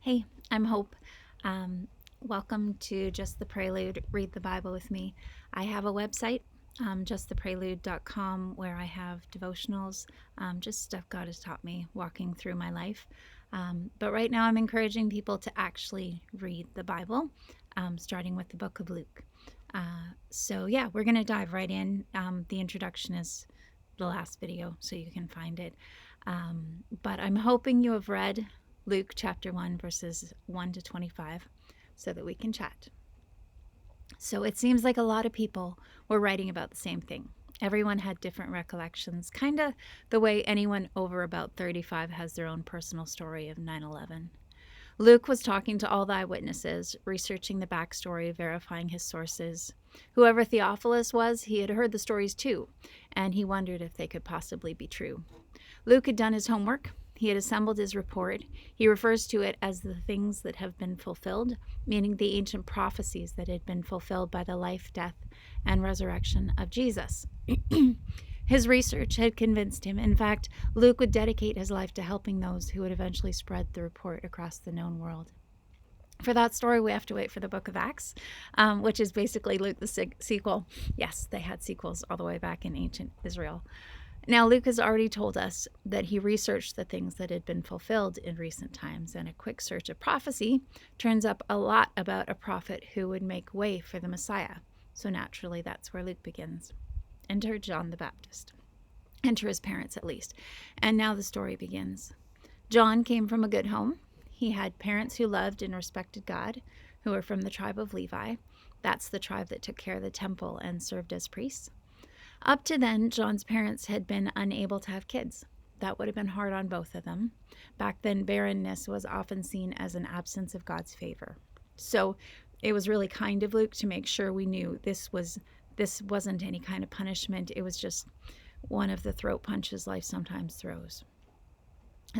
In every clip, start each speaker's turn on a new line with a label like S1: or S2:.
S1: Hey, I'm Hope. Welcome to Just the Prelude. Read the Bible with me. I have a website, justtheprelude.com, where I have devotionals, just stuff God has taught me walking through my life. But right now, I'm encouraging people to actually read the Bible, starting with the book of Luke. We're going to dive right in. The introduction is the last video, so you can find it. But I'm hoping you have read Luke chapter 1, verses 1 to 25, so that we can chat. So it seems like a lot of people were writing about the same thing. Everyone had different recollections, kind of the way anyone over about 35 has their own personal story of 9/11. Luke was talking to all the eyewitnesses, researching the backstory, verifying his sources. Whoever Theophilus was, he had heard the stories too, and he wondered if they could possibly be true. Luke had done his homework. He had assembled his report. He refers to it as the things that have been fulfilled, meaning the ancient prophecies that had been fulfilled by the life, death, and resurrection of Jesus. His research had convinced him. In fact, Luke would dedicate his life to helping those who would eventually spread the report across the known world. For that story, we have to wait for the book of Acts, which is basically Luke the sequel. Yes, they had sequels all the way back in ancient Israel. Now, Luke has already told us that he researched the things that had been fulfilled in recent times, and a quick search of prophecy turns up a lot about a prophet who would make way for the Messiah. So naturally, that's where Luke begins. Enter John the Baptist. Enter his parents, at least. And now the story begins. John came from a good home. He had parents who loved and respected God, who were from the tribe of Levi. That's the tribe that took care of the temple and served as priests. Up to then, John's parents had been unable to have kids. That would have been hard on both of them. Back then, barrenness was often seen as an absence of God's favor. So it was really kind of Luke to make sure we knew this wasn't any kind of punishment. It was just one of the throat punches life sometimes throws.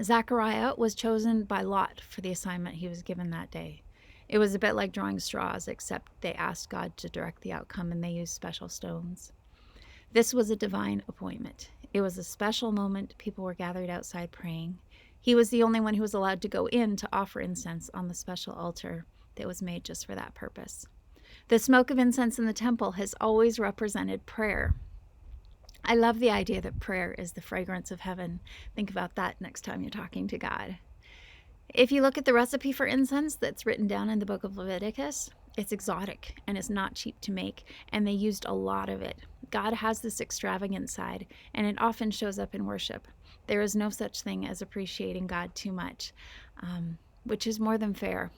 S1: Zechariah was chosen by lot for the assignment he was given that day. It was a bit like drawing straws, except they asked God to direct the outcome and they used special stones. This was a divine appointment. It was a special moment. People were gathered outside praying. He was the only one who was allowed to go in to offer incense on the special altar that was made just for that purpose. The smoke of incense in the temple has always represented prayer. I love the idea that prayer is the fragrance of heaven. Think about that next time you're talking to God. If you look at the recipe for incense that's written down in the book of Leviticus, it's exotic and it's not cheap to make, and they used a lot of it. God has this extravagant side, and it often shows up in worship. There is no such thing as appreciating God too much, which is more than fair.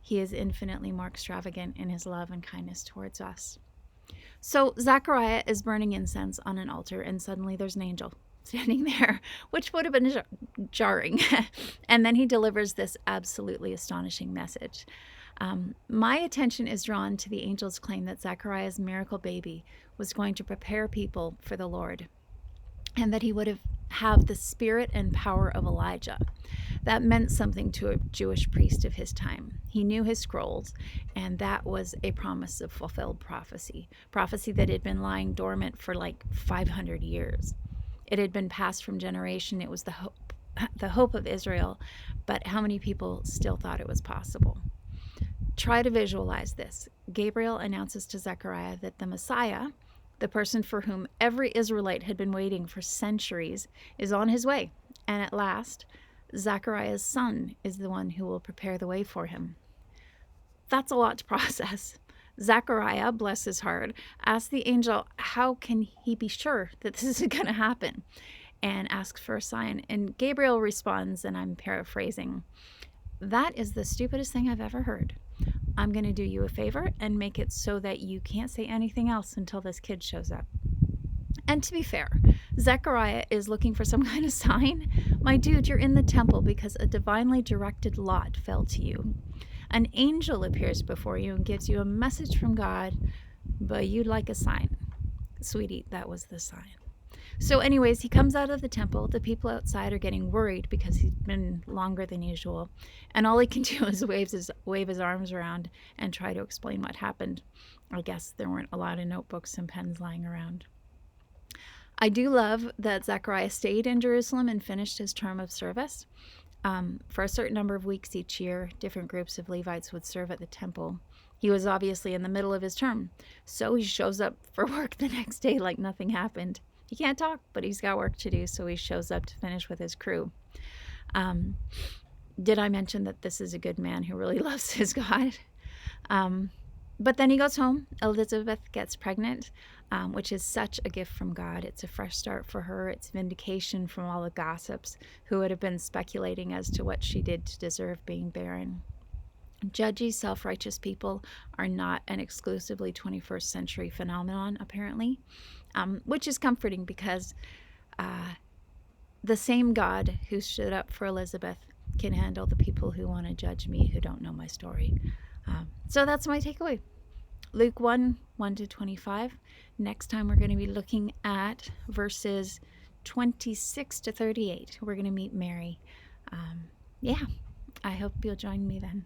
S1: He is infinitely more extravagant in his love and kindness towards us. So Zechariah is burning incense on an altar, and suddenly there's an angel standing there, which would have been jarring. And then he delivers this absolutely astonishing message. My attention is drawn to the angel's claim that Zechariah's miracle baby was going to prepare people for the Lord, and that he would have the spirit and power of Elijah. That meant something to a Jewish priest of his time. He knew his scrolls, and that was a promise of fulfilled prophecy that had been lying dormant for like 500 years. It had been passed from generation. It was the hope of Israel, but how many people still thought it was possible? Try to visualize this. Gabriel announces to Zechariah that the Messiah, the person for whom every Israelite had been waiting for centuries, is on his way. And at last, Zechariah's son is the one who will prepare the way for him. That's a lot to process. Zechariah, bless his heart, asks the angel, how can he be sure that this is going to happen? And asks for a sign. And Gabriel responds, and I'm paraphrasing, that is the stupidest thing I've ever heard. I'm going to do you a favor and make it so that you can't say anything else until this kid shows up. And to be fair, Zechariah is looking for some kind of sign. My dude, you're in the temple because a divinely directed lot fell to you. An angel appears before you and gives you a message from God, but you'd like a sign. Sweetie, that was the sign. So anyways, he comes out of the temple. The people outside are getting worried because he's been longer than usual. And all he can do is wave his arms around and try to explain what happened. I guess there weren't a lot of notebooks and pens lying around. I do love that Zechariah stayed in Jerusalem and finished his term of service. For a certain number of weeks each year, different groups of Levites would serve at the temple. He was obviously in the middle of his term, so he shows up for work the next day like nothing happened. He can't talk, but he's got work to do, so he shows up to finish with his crew. Did I mention that this is a good man who really loves his God? But then he goes home. Elizabeth gets pregnant, which is such a gift from God. It's a fresh start for her. It's vindication from all the gossips who would have been speculating as to what she did to deserve being barren. Judgy, self-righteous people are not an exclusively 21st century phenomenon, apparently, which is comforting because the same God who stood up for Elizabeth can handle the people who want to judge me, who don't know my story. So that's my takeaway. Luke 1:1-25. Next time we're going to be looking at verses 26 to 38. We're going to meet Mary. I hope you'll join me then.